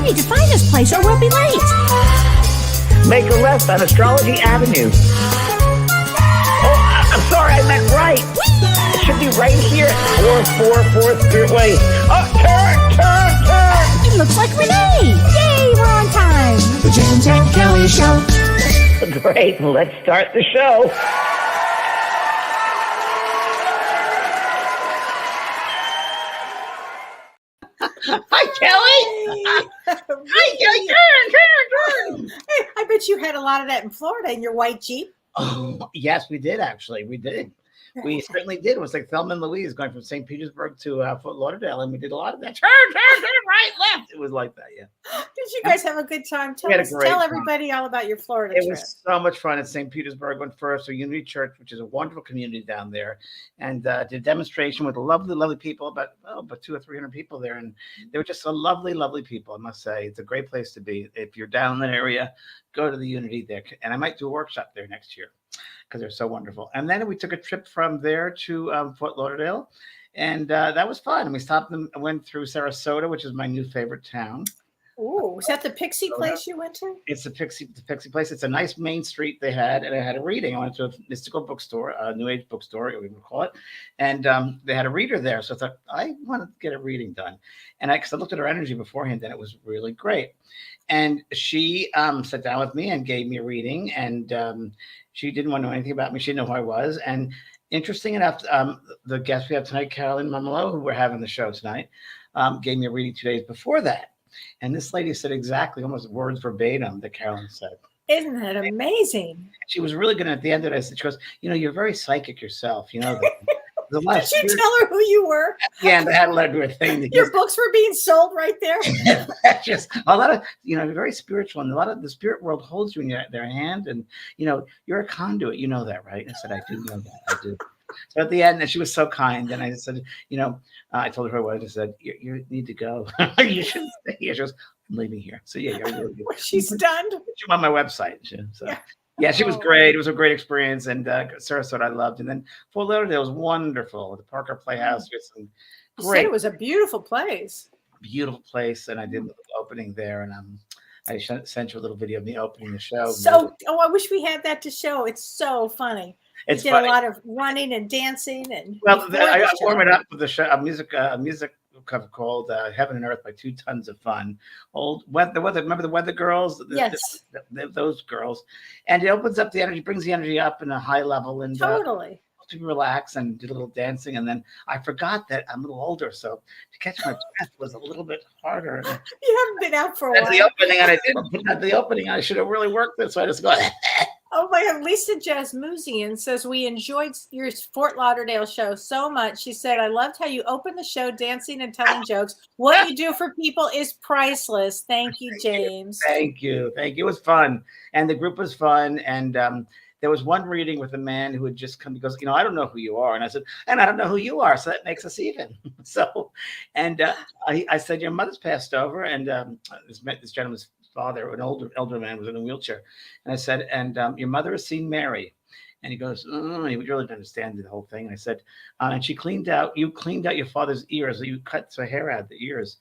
hurry to find this place or we'll be late. Make a left on Astrology Avenue. Oh, I'm sorry, I meant right. It should be right here. 444 Wait. Oh, turn. It looks like Renee. Yay, we're on time. The James and Kelly Show. Great, let's start the show. Hi, Kelly. Hi, Kelly. Turn. Hey, I bet you had a lot of that in Florida in your white Jeep. Oh, yes, we did, actually. We did. We certainly did. It was like Thelma and Louise going from St. Petersburg to Fort Lauderdale, and we did a lot of that. Turn, right, left. It was like that, yeah. Did you guys have a good time? Tell everybody all about your Florida trip. It was so much fun at St. Petersburg. Went first to Unity Church, which is a wonderful community down there, and did a demonstration with lovely people, about 200 or 300 people there, and they were just so lovely people. I must say, it's a great place to be. If you're down in that area, go to the Unity there, and I might do a workshop there next year, because they're so wonderful. And then we took a trip from there to Fort Lauderdale, and that was fun. And we stopped and went through Sarasota, which is my new favorite town. Oh, was that the Pixie place you went to? It's the Pixie place. It's a nice main street they had, and I had a reading. I went to a mystical bookstore, a New Age bookstore, we would call it, and they had a reader there. So I thought, I want to get a reading done. And because I looked at her energy beforehand, and it was really great. And she sat down with me and gave me a reading, and she didn't want to know anything about me. She didn't know who I was. And interesting enough, the guest we have tonight, Caroline Mumolo, who we're having the show tonight, gave me a reading 2 days before that. And this lady said exactly, almost words verbatim, that Caroline said. Isn't that amazing? She was really good. At the end of it, she goes, you're very psychic yourself. Did you tell her who you were? Yeah, and I had to let her do a thing. Your books were being sold right there. Just a lot of, very spiritual, and a lot of the spirit world holds you in their hand, and you're a conduit. You know that, right? I said, I do know that. I do. So at the end, and she was so kind, and I just said, I told her what I just said. You need to go. You shouldn't stay here. She goes, I'm leaving here. So yeah, you're really good. She's stunned. She's on my website. Yeah, she was great. It was a great experience, and Sarasota I loved, and then Fort Lauderdale was wonderful. The Parker Playhouse was some great. It was a beautiful place. And I did the opening there, and I sent you a little video of me opening the show. I wish we had that to show. It's so funny. It's did funny. A lot of running and dancing, and I warm it up with the show, a music cover called "Heaven and Earth" by 2 Tons of Fun. Remember the Weather Girls? Yes, those girls. And it opens up the energy, brings the energy up in a high level, and totally to relax and do a little dancing. And then I forgot that I'm a little older, so to catch my breath was a little bit harder. You haven't been out for a while. At the opening, and I didn't. At the opening, I should have really worked it, so I just go. Oh my God, Lisa Jasmusian says, we enjoyed your Fort Lauderdale show so much. She said, I loved how you opened the show dancing and telling jokes. What you do for people is priceless. Thank you, James. Thank you. It was fun. And the group was fun. And there was one reading with a man who had just come, because, I don't know who you are. And I said, and I don't know who you are. So that makes us even. I said, your mother's passed over. And this gentleman's father, an elder man, was in a wheelchair, and I said, and your mother has seen Mary, and he goes, he really didn't understand the whole thing. And I said, and you cleaned out your father's ears, you cut the hair out of the ears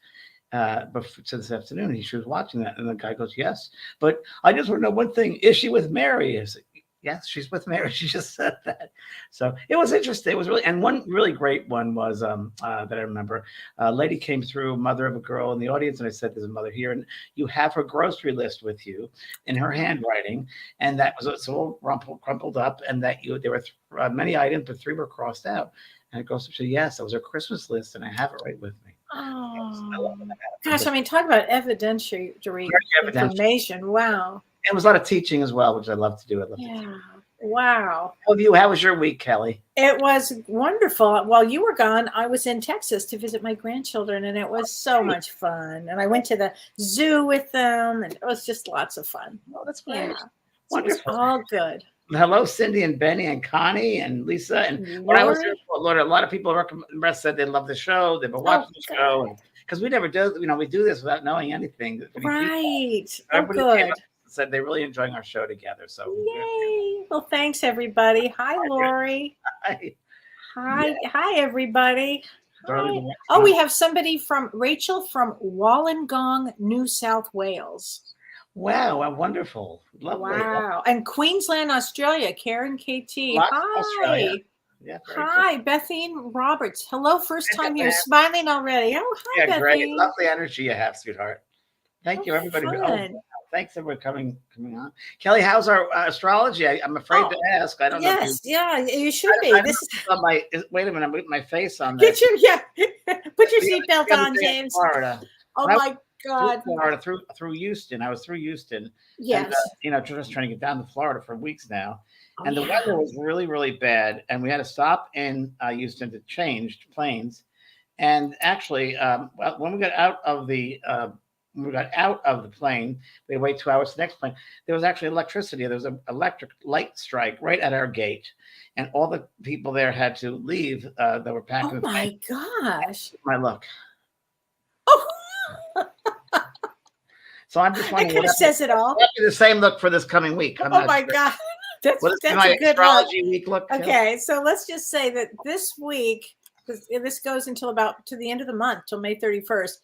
to this afternoon. And she was watching that, and the guy goes, yes, but I just want to know one thing: is she with Mary? I said, yes, she's with Mary. She just said that. So it was interesting. It was really, and one really great one was that I remember. A lady came through, mother of a girl in the audience, and I said, there's a mother here, and you have her grocery list with you in her handwriting, and that was it's all crumpled up, and that there were many items, but 3 were crossed out. And it goes to say, yes, that was her Christmas list, and I have it right with me. Oh, gosh, talk about evidentiary information. Wow. It was a lot of teaching as well, which I love to do. Wow. How was your week, Kelly? It was wonderful. While you were gone, I was in Texas to visit my grandchildren, and it was so much fun. And I went to the zoo with them, and it was just lots of fun. Oh, that's great. Yeah. Wonderful. So it was all good. Hello, Cindy and Benny and Connie and Lisa. And when I was there, Lord, a lot of people said they love the show. They've been watching the show. Because we never do, we do this without knowing anything. Right. Good. Said they're really enjoying our show together. So yay. Well, thanks everybody. Hi, Lori. Hi. Hi, everybody. Early Hi. the next Oh, we month. have somebody from Rachel from Wollongong, New South Wales. Wow, wonderful. Lovely. Wow. And Queensland, Australia, Karen KT. Lots of Australia. Hi. Yeah, very good. Hi, Bethine Roberts. Hello, first Hi, time here. Bethany. Smiling already. Oh, hi, Yeah, great. Bethine. Lovely energy you have, sweetheart. Thank Oh, you, everybody. Oh, fun. thanks everyone coming on. Kelly, how's our astrology? I'm afraid Oh, to ask. I don't know if you. yes, yeah, you should I be. don't know This if it's on my. Wait a minute. I'm putting my face on get this. your put your seatbelt The other on, day in James. Florida. Oh When I my through God. Florida, through Houston. I was through Houston, and Yes. just trying to get down to Florida for weeks now. Oh, And the yeah. weather was really, really bad, and we had to stop in Houston to change planes. And actually, when we got out of the plane, we had to wait 2 hours for the next plane. There was actually electricity. There was an electric light strike right at our gate, and all the people there had to leave that were packing Oh the plane. my gosh. My luck. Oh, So I'm just that wondering kind of says it all. will be the same look for this coming week. I'm Oh not my sure. God. That's Will this be that's my a good look. astrology week look? Kelly? Okay, so let's just say that this week, because this goes until about to the end of the month, till May 31st.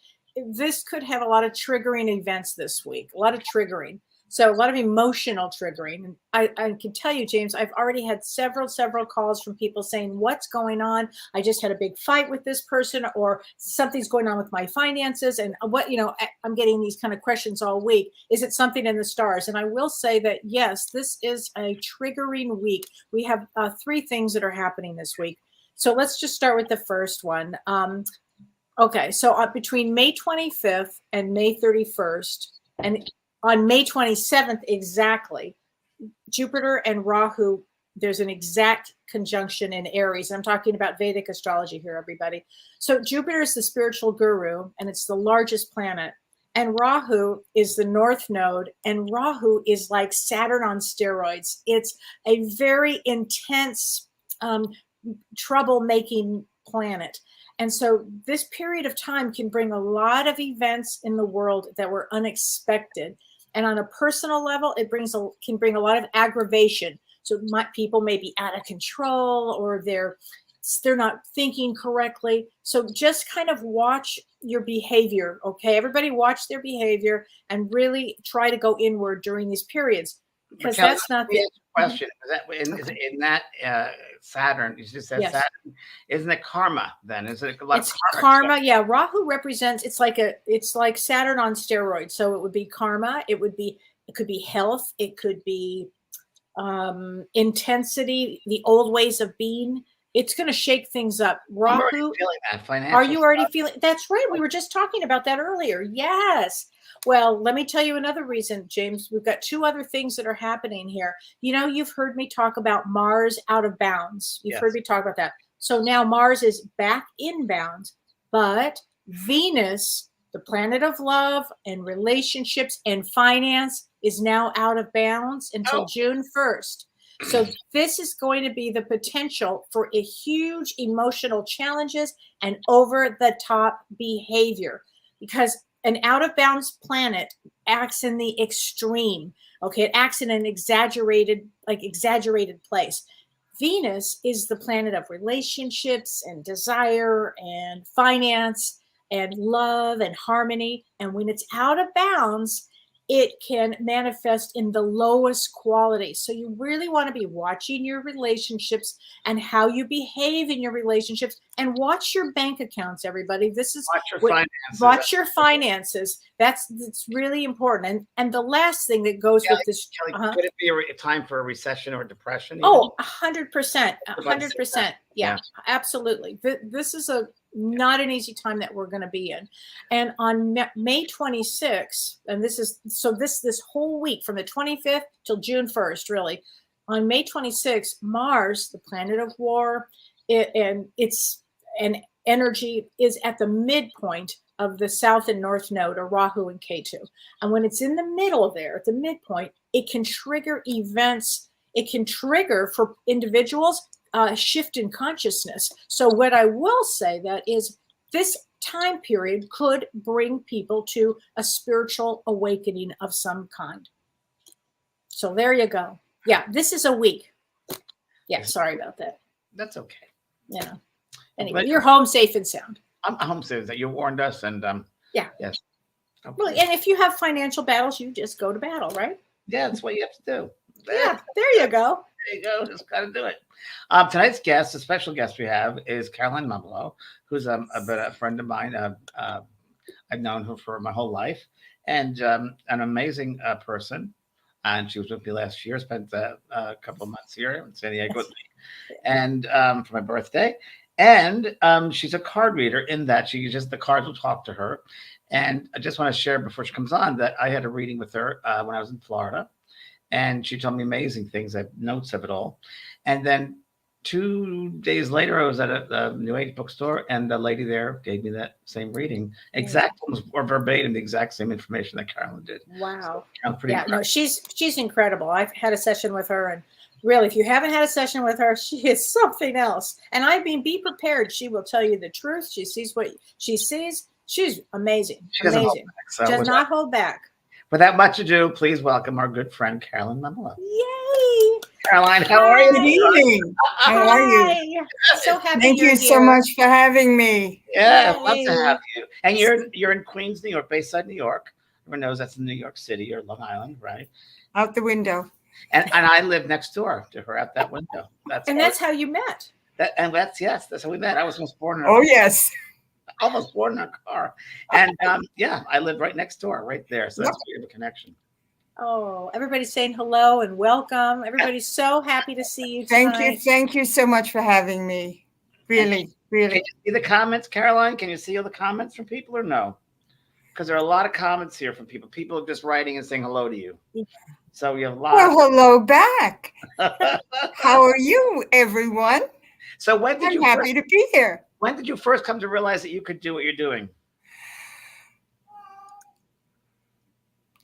This could have a lot of triggering events this week, a lot of triggering. So a lot of emotional triggering. And I can tell you, James, I've already had several calls from people saying, what's going on? I just had a big fight with this person, or something's going on with my finances. And I'm getting these kind of questions all week. Is it something in the stars? And I will say that, yes, this is a triggering week. We have 3 things that are happening this week. So let's just start with the first one. Okay, so between May 25th and May 31st, and on May 27th exactly, Jupiter and Rahu, there's an exact conjunction in Aries. I'm talking about Vedic astrology here, everybody. So Jupiter is the spiritual guru, and it's the largest planet. And Rahu is the north node, and Rahu is like Saturn on steroids. It's a very intense, troublemaking planet. And so this period of time can bring a lot of events in the world that were unexpected. And on a personal level, it can bring a lot of aggravation. So people may be out of control, or they're not thinking correctly. So just kind of watch your behavior. Okay, everybody watch their behavior and really try to go inward during these periods, because Kelly, that's not let me the ask you a question. Is it in that Saturn? You just said Yes. Saturn. Isn't it karma then? Is it a lot It's of karma. Yeah, Rahu represents, it's like Saturn on steroids. So it would be karma. It could be health. It could be intensity, the old ways of being. It's going to shake things up. I'm already Rahu, feeling that financial. are you already feeling? That's right. We were just talking about that earlier. Yes. Well, let me tell you another reason, James. We've got 2 other things that are happening here. You've heard me talk about Mars out of bounds. You've heard me talk about that. So now Mars is back in bounds, but Venus, the planet of love and relationships and finance, is now out of bounds until June 1st. So this is going to be the potential for a huge emotional challenges and over the top behavior, because an out of bounds planet acts in the extreme. Okay, it acts in an exaggerated place. Venus is the planet of relationships and desire and finance and love and harmony. And when it's out of bounds, it can manifest in the lowest quality. So you really want to be watching your relationships and how you behave in your relationships, and watch your bank accounts, everybody. This is watch your finances. That's really important. And the last thing that goes with this, Kelly, could it be a time for a recession or depression? Even? Oh, 100%, 100%. Yeah, absolutely. This is not an easy time that we're going to be in. And on May 26th, and this whole week from the 25th till June 1st, really, on May 26th, Mars, the planet of war, and its energy is at the midpoint of the south and north node, or Rahu and Ketu. And when it's in the middle there, at the midpoint, it can trigger events. It can trigger for individuals a shift in consciousness. So what I will say that is, this time period could bring people to a spiritual awakening of some kind. So there you go. Yeah, this is a week. Yeah, sorry about that. That's okay. Yeah. Anyway, But- you're home safe and sound. I'm home safe. That you warned us, and Yeah. yes. Okay. Well, and if you have financial battles, you just go to battle, right? Yeah, that's what you have to do. Yeah, there you go. There you go. Just got to do it. Tonight's guest, the special guest we have, is Caroline Mumolo, who's a friend of mine. I've known her for my whole life, and an amazing person. And she was with me last year. Spent a couple of months here in San Diego with me, and for my birthday. And she's a card reader in that the cards will talk to her. And I just want to share before she comes on that I had a reading with her when I was in Florida, and she told me amazing things. I have notes of it all. And then 2 days later, I was at a New Age bookstore, and the lady there gave me that same reading, exact almost or verbatim, the exact same information that Carolyn did. Wow. So, pretty Yeah, incredible. no, she's incredible. I've had a session with her, and really, if you haven't had a session with her, she is something else. And I mean, be prepared. She will tell you the truth. She sees what she sees. She's amazing. She doesn't hold Amazing. back, so Does not hold back. without much ado, please welcome our good friend Caroline Mumolo. Yay! Caroline, how are you? Good evening. How are you? Hi. So happy Thank you're you so here. much for having me. Yeah, love to Yay. have you. And you're in Queens, New York, Bayside, New York. Everyone knows that's in New York City or Long Island, right? Out the window. And I live next door to her out that window. That's how you met. That's how we met. I was almost born in Oh, yes. a car. And yeah, I live right next door, right there. So that's we have a connection. Oh, everybody's saying hello and welcome. Everybody's so happy to see you Thank tonight. you. Thank you so much for having me. Really, Can really. you see the comments, Caroline? Can you see all the comments from people or no? Because there are a lot of comments here from people. People are just writing and saying hello to you. So we have a lot. Well, hello back. How are you, everyone? So when did I'm happy to be here. when did you first come to realize that you could do what you're doing?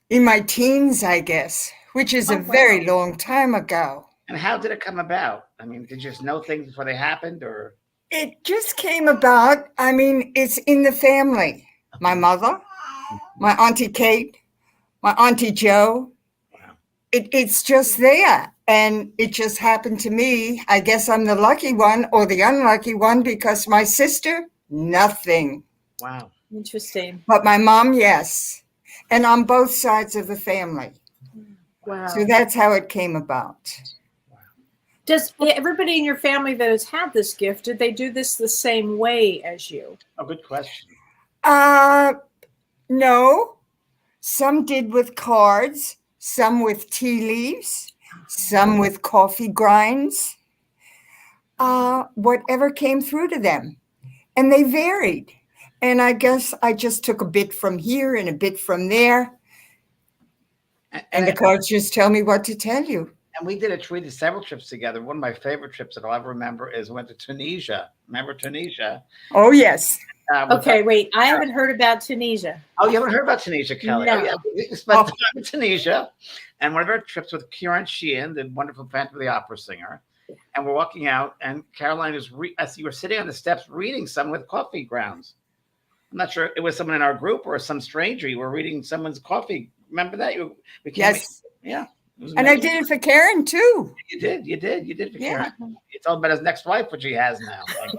In my teens, I guess, which is a very long time ago. And how did it come about? I mean, did you just know things before they happened, or? It just came about. I mean, it's in the family. My mother, my Auntie Kate, my Auntie Joe. Wow. It's just there. And it just happened to me. I guess I'm the lucky one or the unlucky one because my sister, nothing. Wow. Interesting. But my mom, yes. And on both sides of the family. Wow. So that's how it came about. Does everybody in your family that has had this gift, did they do this the same way as you? Oh, good question. No. Some did with cards, some with tea leaves, some with coffee grinds. Whatever came through to them. And they varied. And I guess I just took a bit from here and a bit from there. And the cards just tell me what to tell you. And we did several trips together. One of my favorite trips that I'll ever remember is went to Tunisia. Remember Tunisia? Oh, yes. Okay, wait. I haven't heard about Tunisia. Oh, you haven't heard about Tunisia, Kelly? No. Oh, yeah. We spent time in Tunisia. And one of our trips with Kieran Sheehan, the wonderful Phantom of the Opera singer. And we're walking out, and Caroline is, you were sitting on the steps reading some with coffee grounds. I'm not sure it was someone in our group or some stranger. You were reading someone's coffee. Remember that? Yes. Yeah. And I did it for Karen, too. You did for Yeah. Karen. You told about his next wife, which he has now. Like,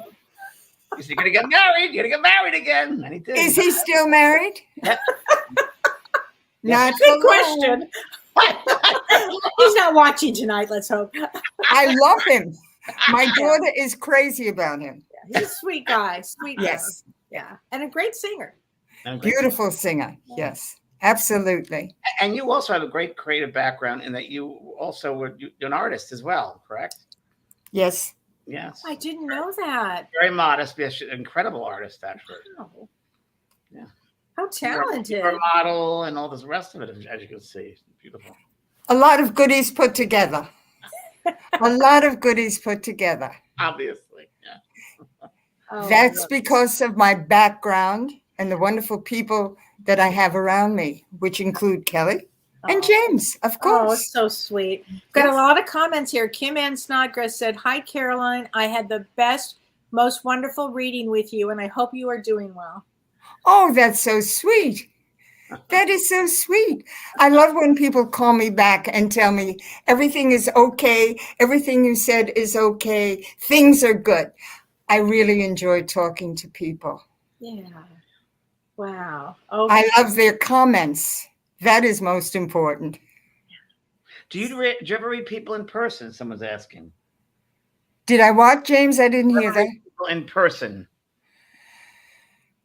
he said, you're going to get married. You're going to get married again. And he did. Is he still married? Yep. Not Good for long. question. He's not watching tonight, let's hope. I love him. My daughter is crazy about him. He's a sweet guy. Sweet guy. Yes. Yeah. And a great singer. Beautiful singer. Yes, absolutely. And you also have a great creative background in that you also were an artist as well, correct? Yes. Yes. I didn't know that. Very modest, but an incredible artist, actually. Oh. Yeah. How talented. You're a model and all this rest of it, as you can see. Beautiful. A lot of goodies put together. A lot of goodies put together. Obviously. Yeah. Oh, That's look. because of my background and the wonderful people that I have around me, which include Kelly and James, of Oh, course. it's so sweet. Got Yes. a lot of comments here. Kim Ann Snodgrass said, "Hi, Caroline. I had the best, most wonderful reading with you, and I hope you are doing well." Oh, that's so sweet. That is so sweet. I love when people call me back and tell me everything is okay. Everything you said is okay. Things are good. I really enjoy talking to people. Yeah. Wow. I Okay. love their comments. That is most important. Do you ever read people in person? Someone's asking. Did I what, James? I didn't hear that. People in person.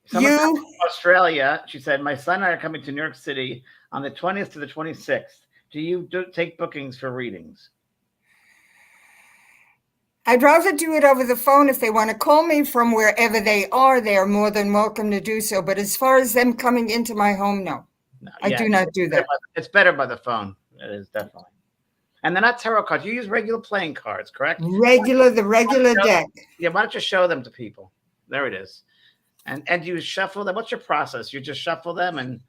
Someone You, from Australia. She said, "My son and I are coming to New York City on the 20th to the 26th. Do you take bookings for readings?" I'd rather do it over the phone. If they want to call me from wherever they are more than welcome to do so. But as far as them coming into my home, no, I do not do that. It's better by the phone. It is definitely. And they're not tarot cards. You use regular playing cards, correct? The regular deck. Yeah, why don't you show them to people? There it is. And you shuffle them. What's your process? You just shuffle them and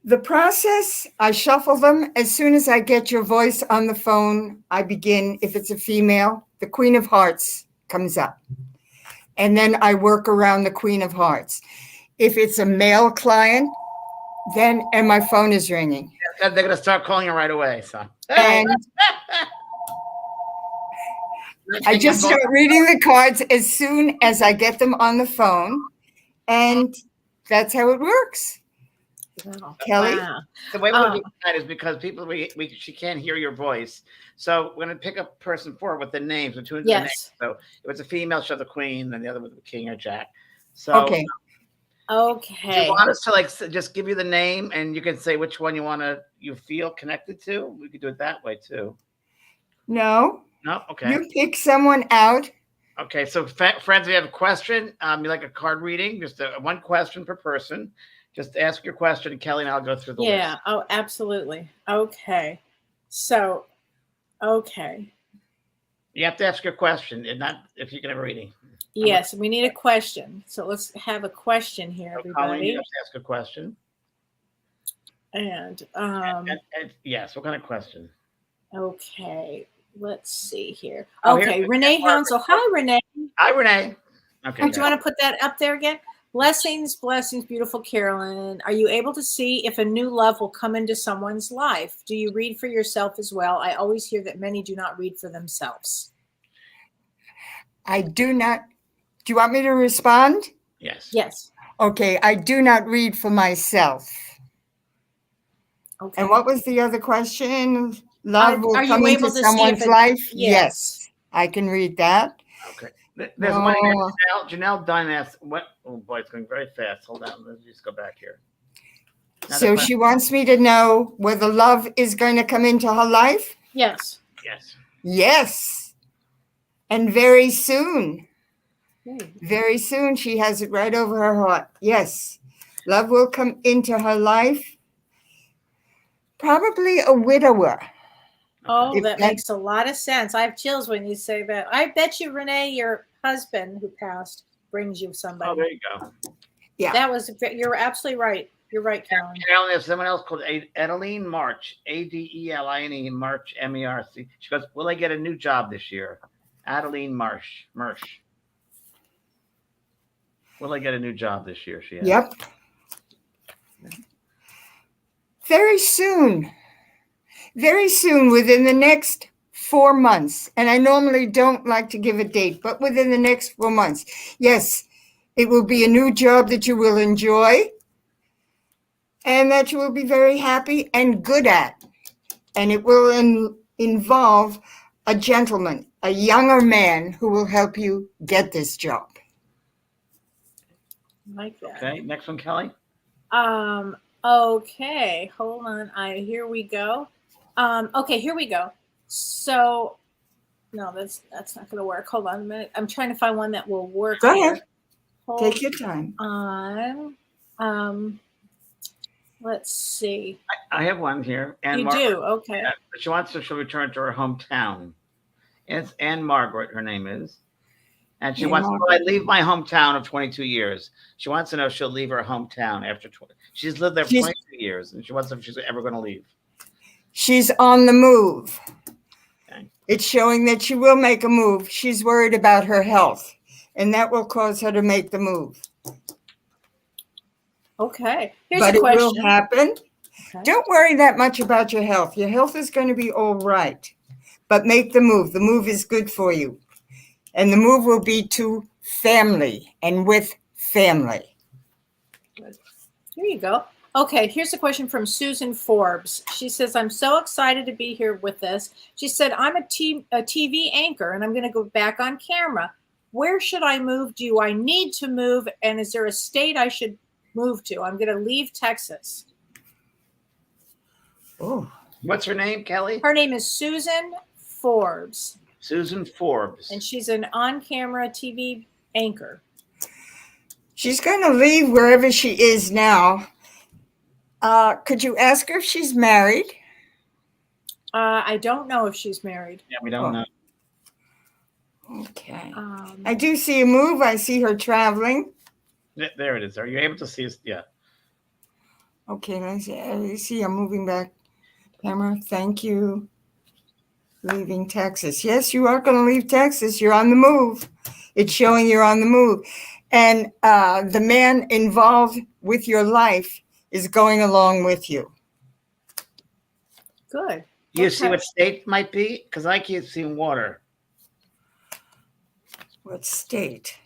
The process, I shuffle them. As soon as I get your voice on the phone, I begin. If it's a female, the Queen of Hearts comes up. And then I work around the Queen of Hearts. If it's a male client, and my phone is ringing. they're going to start calling you right away. So. And I just start reading the cards as soon as I get them on the phone. And that's how it works. Wow. Kelly? Wow. The way we're doing that is because people, she can't hear your voice. So we're going to pick a person forward with the names, the names. Yes. So if it's a female, show the Queen, then the other with the King or Jack. So Okay. Okay. do you want us to just give you the name and you can say which one you feel connected to? We could do it that way too. No. No? Okay. You pick someone out. Okay. So friends, we have a question. You like a card reading? Just one question per person. Just ask your question, and Kelly and I'll go through the list. Oh, absolutely. Okay. So, okay. You have to ask your question, and not if you can have a reading. Yes, we need a question. So let's have a question here, So Colleen, everybody. you have to ask a question. And yes, what kind of question? okay, let's see here. Oh, Okay, here's Renee Hounsel. Hi, Renee. Hi, Renee. Okay. Do you want to put that up there again? Blessings, beautiful Carolyn. Are you able to see if a new love will come into someone's life? Do you read for yourself as well? I always hear that many do not read for themselves. I do not. Do you want me to respond? Yes. Yes. Okay, I do not read for myself. Okay. And what was the other question? Love will Are you come able into to see someone's if it- life? Yes. I can read that. Okay. There's one here. Janelle Dunn asked, "What?" Oh boy, it's going very fast. Hold on. Let's just go back here. So she wants me to know whether love is going to come into her life? Yes. Yes. Yes. And very soon. Okay. Very soon. She has it right over her heart. Yes. Love will come into her life. Probably a widower. Oh, If that that- makes a lot of sense. I have chills when you say that. I bet you, Renee, your husband who passed brings you somebody. Oh, there you go. Yeah. That was, you're absolutely right. You're right, Carolyn. Carolyn, there's someone else called Adeline March, Adeline March, Merc. She goes, "Will I get a new job this year?" Adeline March. Will I get a new job this year? She asked. Yep. Very soon. Very soon, within the next 4 months. And I normally don't like to give a date, but within the next 4 months. Yes, it will be a new job that you will enjoy and that you will be very happy and good at. And it will involve a gentleman, a younger man who will help you get this job. Like that. Okay, next one, Kelly. Okay, hold on. Here we go. Okay, here we go. So, no, that's not going to work. Hold on a minute. I'm trying to find one that will work. Go here. ahead. Hold Take your time. on. Let's see. I have one here. Anne You Margaret. do? Okay. She wants to return to her hometown. It's Anne Margaret, her name is. And she Anne wants, Margaret. will I leave my hometown of 22 years? She wants to know if she'll leave her hometown after 20. She's lived there for 22 years, and she wants to know if she's ever going to leave. She's on the move. Okay. It's showing that she will make a move. She's worried about her health, and that will cause her to make the move. Okay. Here's But a it question. will happen. Okay. Don't worry that much about your health. Your health is going to be all right. But make the move. The move is good for you. And the move will be to family and with family. Here you go. Okay, here's a question from Susan Forbes. She says, I'm so excited to be here with this. She said, I'm a TV anchor and I'm going to go back on camera. Where should I move? Do I need to move? And is there a state I should move to? I'm going to leave Texas. Oh, What's her name, Kelly? Her name is Susan Forbes. Susan Forbes. And she's an on-camera TV anchor. she's going to leave wherever she is now. Could you ask her if she's married? I don't know if she's married. Yeah, we don't know. Okay. I do see a move. I see her traveling. There it is. Are you able to see us? Yeah. Okay, let's see. I see I'm moving back. Camera, thank you. Leaving Texas. Yes, you are going to leave Texas. You're on the move. It's showing you're on the move. And the man involved with your life is going along with you. Good. You see what state it might be? Because I keep seeing water. What state?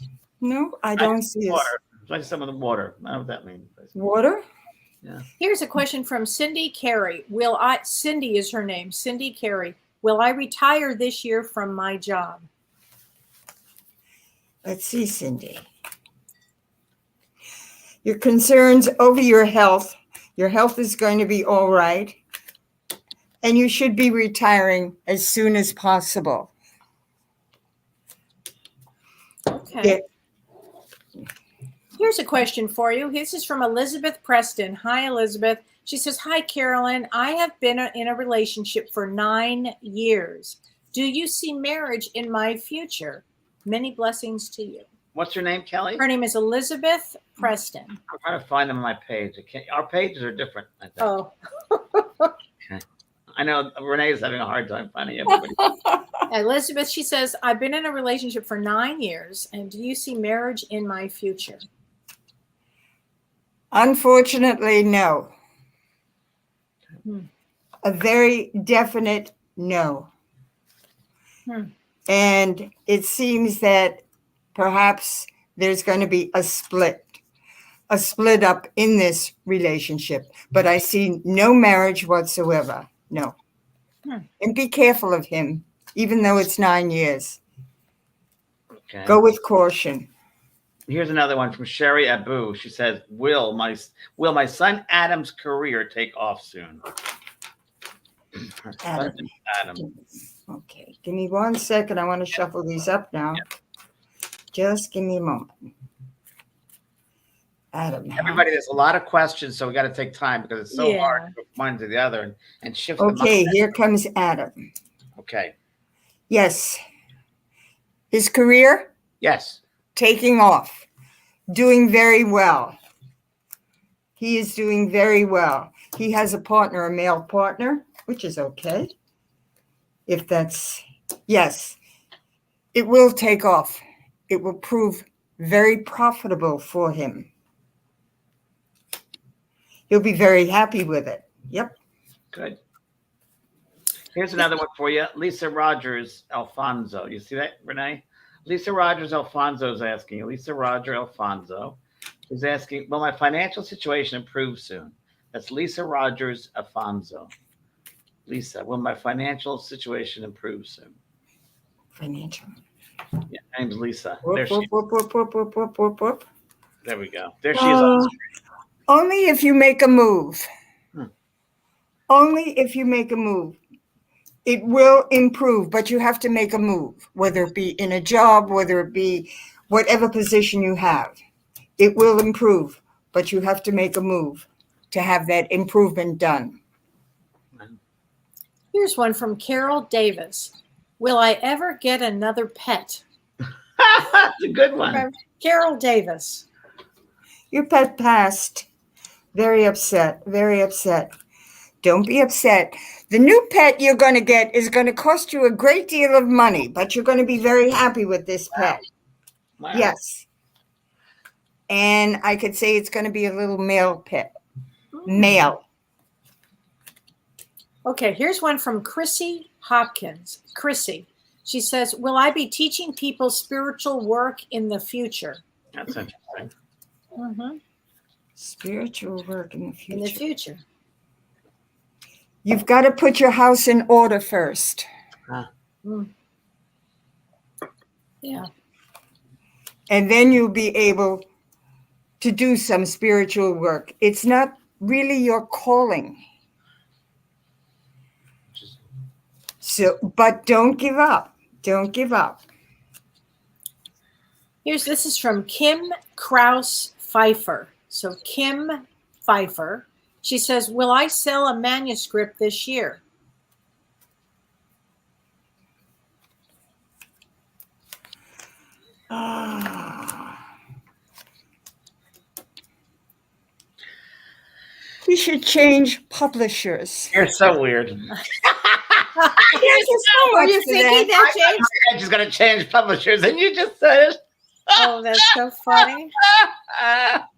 No, I don't see water. Like some of the water. I don't know what that means. Water? Yeah. Here's a question from Cindy Carey. Cindy is her name. Cindy Carey. Will I retire this year from my job? Let's see, Cindy. Your concerns over your health. Your health is going to be all right. And you should be retiring as soon as possible. Okay. Here's a question for you. This is from Elizabeth Preston. Hi, Elizabeth. She says, hi, Carolyn. I have been in a relationship for 9 years. Do you see marriage in my future? Many blessings to you. What's your name, Kelly? Her name is Elizabeth Preston. I'm trying to find them on my page. Our pages are different, I think. Oh. Okay. I know Renee's having a hard time finding everybody. Elizabeth, she says, I've been in a relationship for 9 years, and do you see marriage in my future? Unfortunately, no. A very definite no. And it seems that perhaps there's going to be a split up in this relationship. But I see no marriage whatsoever. No. And be careful of him, even though it's 9 years. Okay. Go with caution. Here's another one from Sherry Abu. She says, will my son Adam's career take off soon? Adam. Okay, give me 1 second. I want to shuffle these up now. Just give me a moment. Adam. Everybody, there's a lot of questions, so we got to take time because it's so hard to go from one to the other and shift. Okay, here comes Adam. Okay. Yes. His career? Yes. Taking off. Doing very well. He is doing very well. He has a partner, a male partner, which is okay. If that's, yes, it will take off. It will prove very profitable for him. He'll be very happy with it. Yep. Good. Here's another one for you. Lisa Rogers Alfonso. You see that, Renee? Lisa Rogers Alfonso is asking. Lisa Roger Alfonso is asking, will my financial situation improve soon? That's Lisa Rogers Alfonso. Lisa, will my financial situation improve soon? Financial. Yeah, her name's Lisa. Whoop, There she is. whoop, whoop, whoop, whoop, whoop, whoop, whoop. There we go. There she is. On the screen. Only if you make a move. Only if you make a move. It will improve, but you have to make a move, whether it be in a job, whether it be whatever position you have. It will improve, but you have to make a move to have that improvement done. Here's one from Carol Davis. Will I ever get another pet? That's a good one. From Carol Davis. Your pet passed. Very upset, very upset. Don't be upset. The new pet you're going to get is going to cost you a great deal of money, but you're going to be very happy with this pet. Wow. Yes. And I could say it's going to be a little male pet. Male. Okay, here's one from Chrissy Hopkins. Chrissy. She says, will I be teaching people spiritual work in the future? That's interesting. Mm-hmm. Spiritual work in the future. In the future. You've got to put your house in order first. Mm. Yeah. And then you'll be able to do some spiritual work. It's not really your calling. So, but don't give up. Don't give up. This is from Kim Kraus Pfeiffer. So Kim Pfeiffer, she says, will I sell a manuscript this year? We should change publishers. You're so weird. There's so Were much you to thinking that, James? I'm just gonna change publishers, and you just said it. Oh, that's so funny.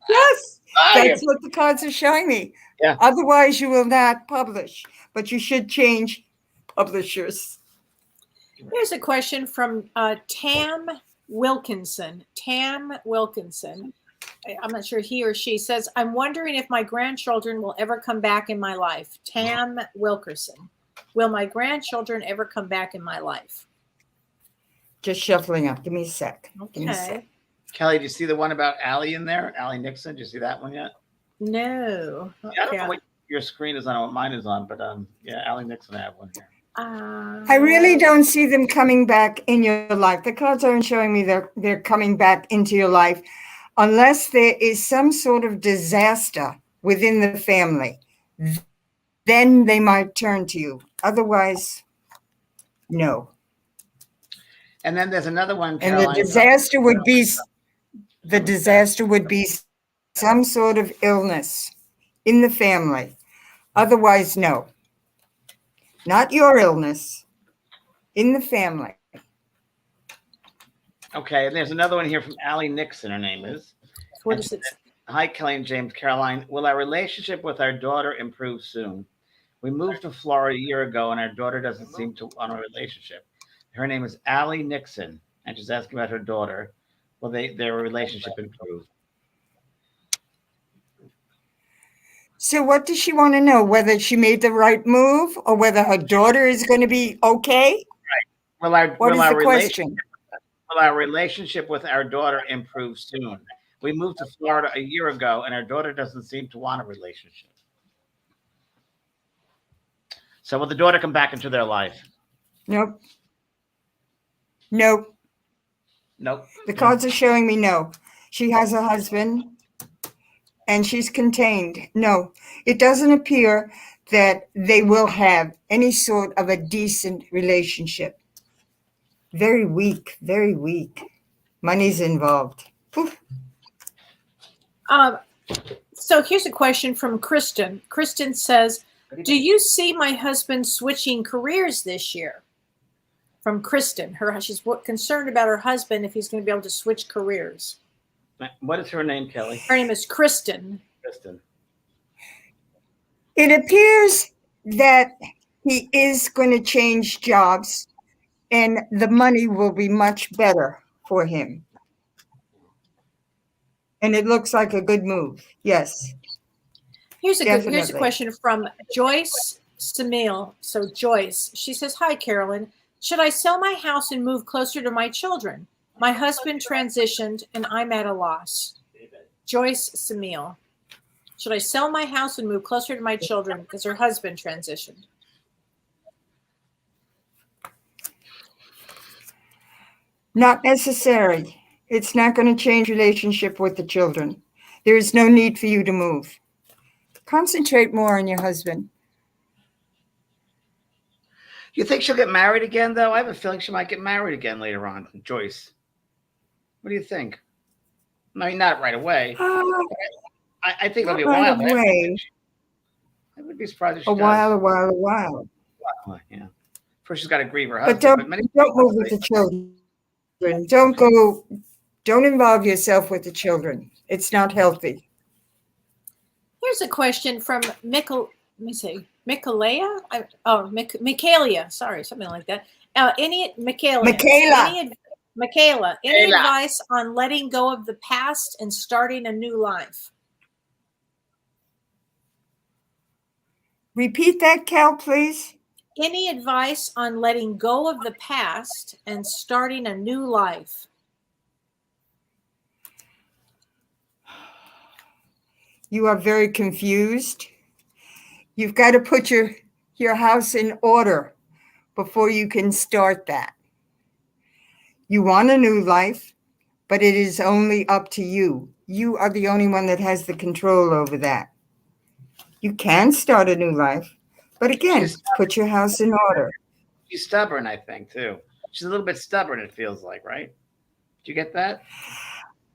Yes, Oh, that's what the cards are showing me. Yeah. Otherwise, you will not publish, but you should change publishers. Here's a question from Tam Wilkinson. Tam Wilkinson. I'm not sure he or she says, I'm wondering if my grandchildren will ever come back in my life. Tam Wilkerson. Will my grandchildren ever come back in my life? Just shuffling up. Give me a sec. Give me a sec. Okay. Kelly, do you see the one about Allie in there? Allie Nixon. Do you see that one yet? No. Yeah, I don't know what your screen is on, what mine is on, but yeah, Allie Nixon, I have one here. I really don't see them coming back in your life. The cards aren't showing me they're coming back into your life unless there is some sort of disaster within the family. Then they might turn to you. Otherwise, no. And then there's another one, And Caroline. the disaster would be some sort of illness in the family. Otherwise, no. Not your illness, in the family. Okay, and there's another one here from Allie Nixon, her name is. What is it? Hi, Kelly and James. Caroline, will our relationship with our daughter improve soon? We moved to Florida a year ago, and our daughter doesn't seem to want a relationship. Her name is Allie Nixon, and she's asking about her daughter. Will their relationship improve? So what does she want to know? Whether she made the right move or whether her daughter is going to be okay? Right. What is the question? Will our relationship with our daughter improve soon? We moved to Florida a year ago, and our daughter doesn't seem to want a relationship. So will the daughter come back into their life? Nope. Nope. Nope. The cards are showing me no. She has a husband and she's contained. No, it doesn't appear that they will have any sort of a decent relationship. Very weak, very weak. Money's involved. Poof. So here's a question from Kristen. Kristen says, do you see my husband switching careers this year? From Kristen. She's concerned about her husband if he's going to be able to switch careers. What is her name, Kelly? Her name is Kristen. Kristen. It appears that he is going to change jobs and the money will be much better for him. And it looks like a good move. Yes. Here's a question from Joyce Samil. So Joyce, she says, hi, Carolyn. Should I sell my house and move closer to my children? My husband transitioned and I'm at a loss. Joyce Samil. Should I sell my house and move closer to my children because her husband transitioned? Not necessary. It's not going to change relationship with the children. There is no need for you to move. Concentrate more on your husband. You think she'll get married again, though? I have a feeling she might get married again later on, Joyce. What do you think? I mean, not right away. I think it'll be a while. Away. I would be surprised if she A does. while. Well, yeah. First, she's got to grieve her husband. But don't move with the children. Don't involve yourself with the children. It's not healthy. Here's a question from Mikkel. Let me see. Michaela? Michaela. Sorry, something like that. Michaela. Michaela. Michaela, any Michaela. advice on letting go of the past and starting a new life? Repeat that, Cal, please. Any advice on letting go of the past and starting a new life? You are very confused. You've got to put your house in order before you can start that. You want a new life, but it is only up to you. You are the only one that has the control over that. You can start a new life, but again, put your house in order. She's stubborn, I think, too. She's a little bit stubborn, it feels like, right? Did you get that?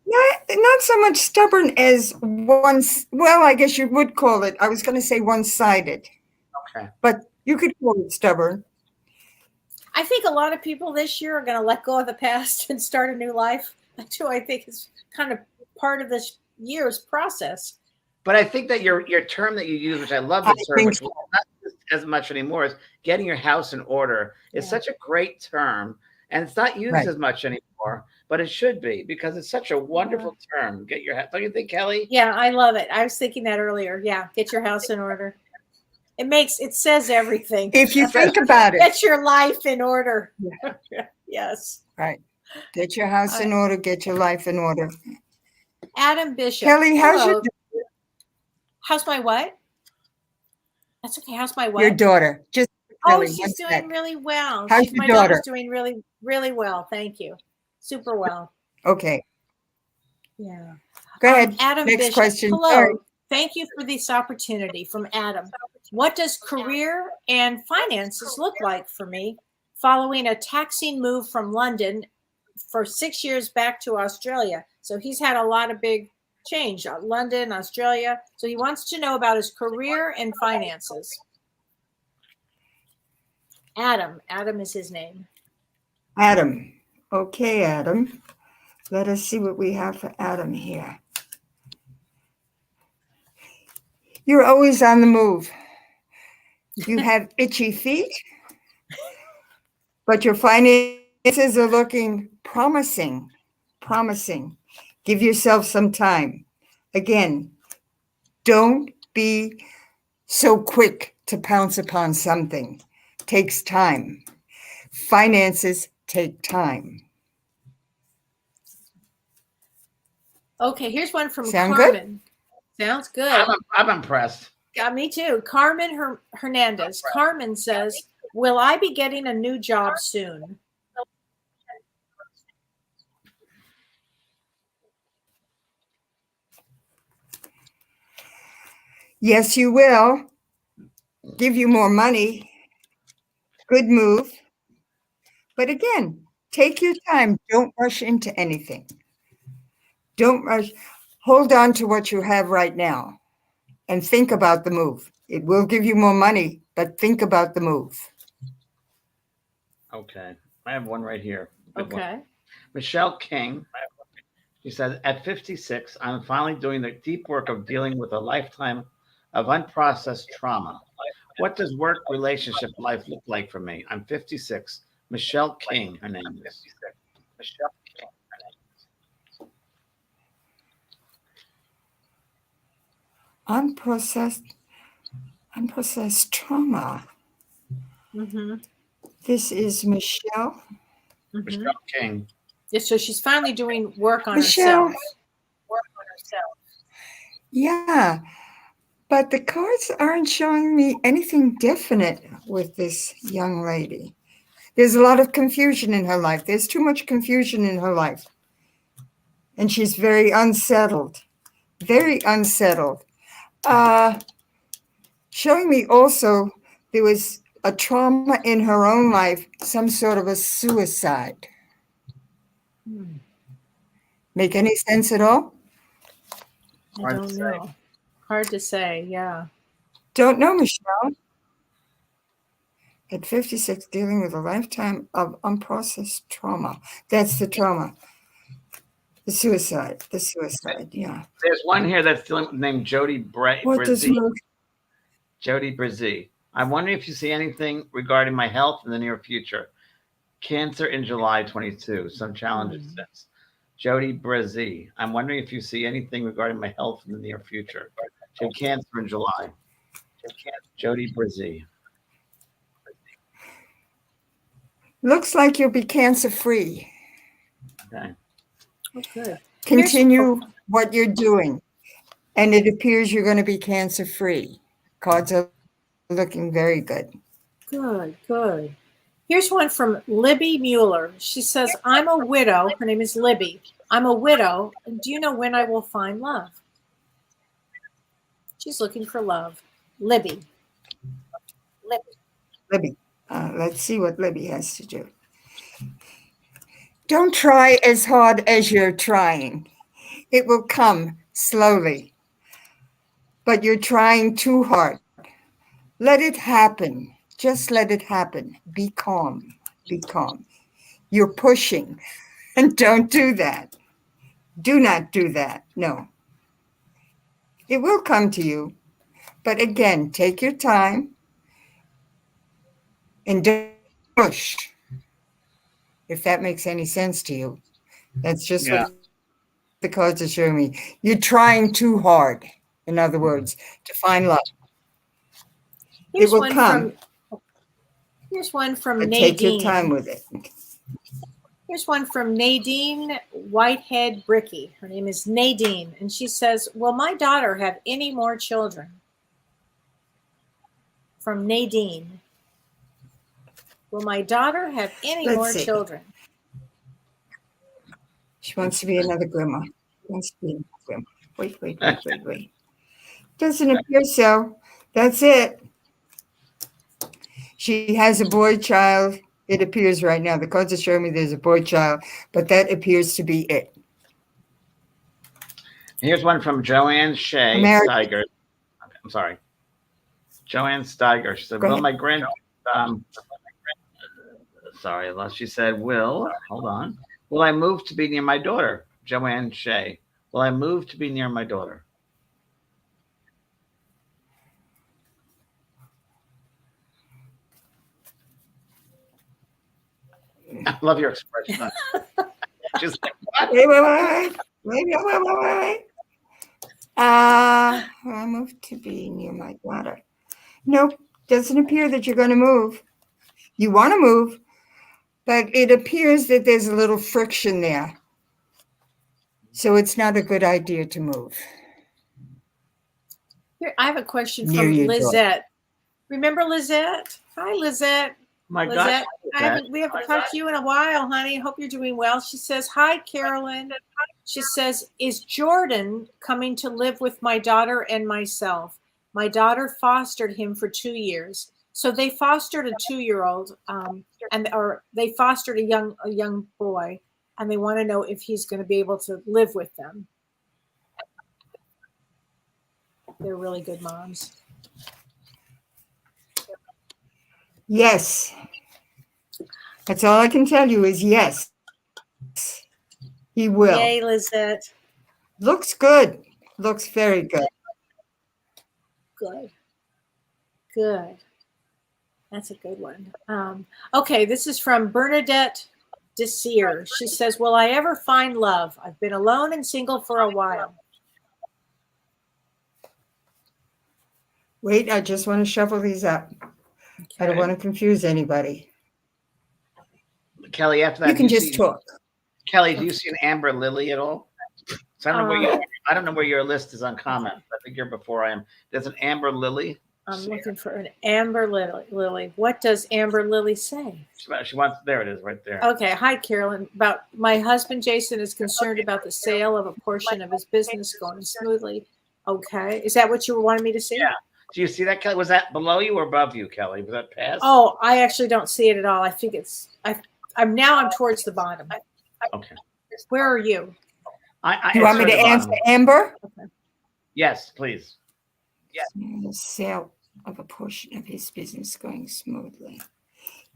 Not so much stubborn as well, I guess you would call it. I was going to say one-sided. Okay. But you could call it stubborn. I think a lot of people this year are going to let go of the past and start a new life. That's who I think is kind of part of this year's process. But I think that your term that you use, which I love the term, which so. not as much anymore, is getting your house in order. Is such a great term, and it's not used as much anymore, but it should be because it's such a wonderful term. Get your house. Don't you think, Kelly? Yeah, I love it. I was thinking that earlier. Yeah, get your house in order. It says everything. If you think about it. Get your life in order. Yeah. Yes. Right. Get your house in order. Get your life in order. Adam Bishop. Kelly, how's your How's my what? That's okay. How's my what? Your daughter. Just Kelly, she's doing really well. How's your my daughter? daughter's doing really, really well. Thank you. Super well. Okay. Yeah. Go ahead. Adam Next Bishop. question. Hello. Sorry. Thank you for this opportunity from Adam. What does career and finances look like for me following a taxing move from London for 6 years back to Australia? So he's had a lot of big change, London, Australia. So he wants to know about his career and finances. Adam is his name. Adam. Okay, Adam. Let us see what we have for Adam here. You're always on the move. You have itchy feet, but your finances are looking promising. Promising. Give yourself some time. Again, don't be so quick to pounce upon something. Takes time. Finances take time. Okay, here's one from Sound Carmen. Good? Sounds good. I'm impressed. Yeah, me too. Carmen Hernandez. Carmen says, will I be getting a new job soon? Yes, you will. Give you more money. Good move. But again, take your time. Don't rush into anything. Don't rush. Hold on to what you have right now and think about the move. It will give you more money, but think about the move. Okay. I have one right here. Okay. Michelle King. She said, at 56, I'm finally doing the deep work of dealing with a lifetime of unprocessed trauma. What does work relationship life look like for me? I'm 56. Michelle King, her name is. Michelle King. Unprocessed trauma. Mm-hmm. This is Michelle. Mm-hmm. Michelle King. Yeah, so she's finally doing work on Michelle. herself. Work on herself. Yeah, but the cards aren't showing me anything definite with this young lady. There's a lot of confusion in her life. There's too much confusion in her life. And she's very unsettled. Very unsettled. Showing me also there was a trauma in her own life, some sort of a suicide. Make any sense at all? I don't know. Hard to say, yeah. Don't know, Michelle. At 56, dealing with a lifetime of unprocessed trauma. That's the trauma. The suicide, yeah. There's one here that's named Jody What does Brizzi. work? Jody Brizzi. I'm wondering if you see anything regarding my health in the near future. Cancer in July 22. Some challenges since. Jody Brizzi. I'm wondering if you see anything regarding my health in the near future. She had cancer in July. Jody Brizzi. Looks like you'll be cancer free. Okay. Oh, good. Continue what you're doing. And it appears you're going to be cancer free. Cards are looking very good. Good, good. Here's one from Libby Mueller. She says, I'm a widow. Her name is Libby. I'm a widow. Do you know when I will find love? She's looking for love. Libby. Libby. Let's see what Libby has to do. Don't try as hard as you're trying. It will come slowly. But you're trying too hard. Let it happen. Just let it happen. Be calm. Be calm. You're pushing. And don't do that. Do not do that. No. It will come to you. But again, take your time. And don't push. If that makes any sense to you. That's just what the cards are showing me. You're trying too hard, in other words, to find love. Here's It will come. Here's one from But Nadine. take your time with it. Here's one from Nadine Whitehead Bricky. Her name is Nadine. And she says, will my daughter have any more children? From Nadine. Will my daughter have any more children? She wants to be another grandma. Wants to be another grandma. Wait. Doesn't appear so. That's it. She has a boy child. It appears right now. The cards are showing me there's a boy child, but that appears to be it. Here's one from Joanne Shea Steiger. I'm sorry. Joanne Steiger. She said, will my sorry, she said, hold on. Will I move to be near my daughter? Joanne Shea. Will I move to be near my daughter? I love your expression. Just like, what? Wait. I moved to be near my daughter. Nope, doesn't appear that you're going to move. You want to move, but it appears that there's a little friction there. So it's not a good idea to move. Here, I have a question from Lizette. Remember Lizette? Hi, Lizette. My Lizette, gosh. We haven't talked to you in a while, honey. Hope you're doing well. She says, hi, Carolyn. She says, is Jordan coming to live with my daughter and myself? My daughter fostered him for 2 years. So they fostered a 2-year-old, or they fostered a young boy, and they want to know if he's going to be able to live with them. They're really good moms. Yes. That's all I can tell you is yes. He will. Yay, Lizette. Looks good. Looks very good. Good. That's a good one. Okay, this is from Bernadette Desir. She says, will I ever find love? I've been alone and single for a while. Wait, I just want to shuffle these up. Okay. I don't want to confuse anybody. Kelly, after that, you can just talk. Kelly, do you see an amber lily at all? So I don't know where your list is on comments. I think you're before I am. There's an amber lily. I'm looking for an amber lily. What does amber lily say? She wants. There it is, right there. Okay. Hi, Carolyn. About my husband Jason is concerned about the sale of a portion of his business going smoothly. Okay. Is that what you wanted me to see? Yeah. Do you see that, Kelly? Was that below you or above you, Kelly? Was that past? Oh, I actually don't see it at all. I think it's. I'm towards the bottom. Okay. Where are you? You want me to answer Amber? Okay. Yes, please. Yes. The sale of a portion of his business going smoothly.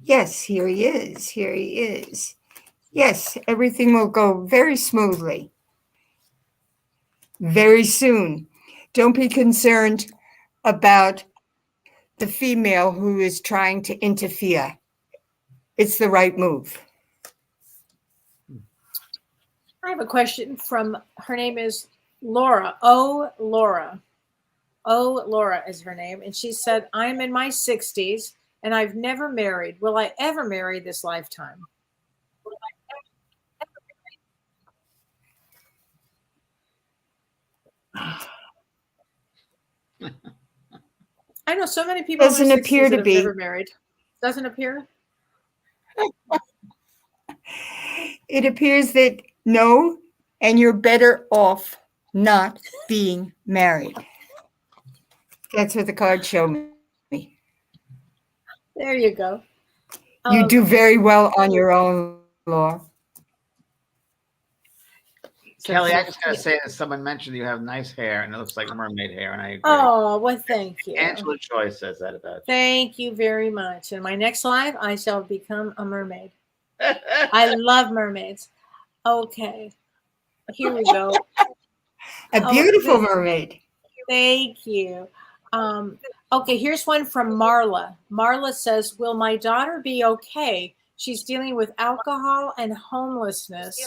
Yes, here he is. Yes, everything will go very smoothly. Very soon. Don't be concerned about the female who is trying to interfere. It's the right move. I have a question from, her name is Laura. Oh, Laura. Oh, Laura is her name. And she said, I'm in my 60s and I've never married. Will I ever marry this lifetime? I know so many people Doesn't in their appear 60s to that have be. never married. Doesn't appear? It appears that no, and you're better off not being married. That's what the cards show me. There you go. You do very well on your own, Laura. Kelly, I just gotta say that someone mentioned you have nice hair and it looks like mermaid hair, and I agree. Oh, well, thank you. Angela Choi says that about you. Thank you very much. In my next life, I shall become a mermaid. I love mermaids. Okay. Here we go. A beautiful mermaid. Thank you. Okay, here's one from Marla. Marla says, will my daughter be okay? She's dealing with alcohol and homelessness.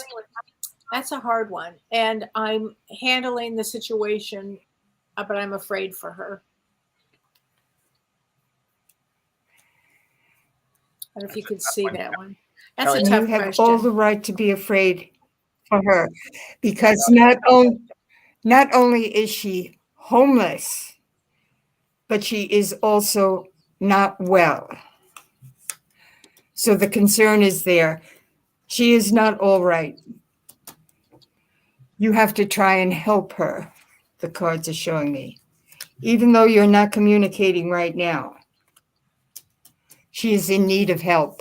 That's a hard one. And I'm handling the situation, but I'm afraid for her. I don't know if you could see that one. That's a Kelly, tough You have question. all the right to be afraid for her, because not only is she homeless, but she is also not well. So the concern is there. She is not all right. You have to try and help her, the cards are showing me. Even though you're not communicating right now, she is in need of help.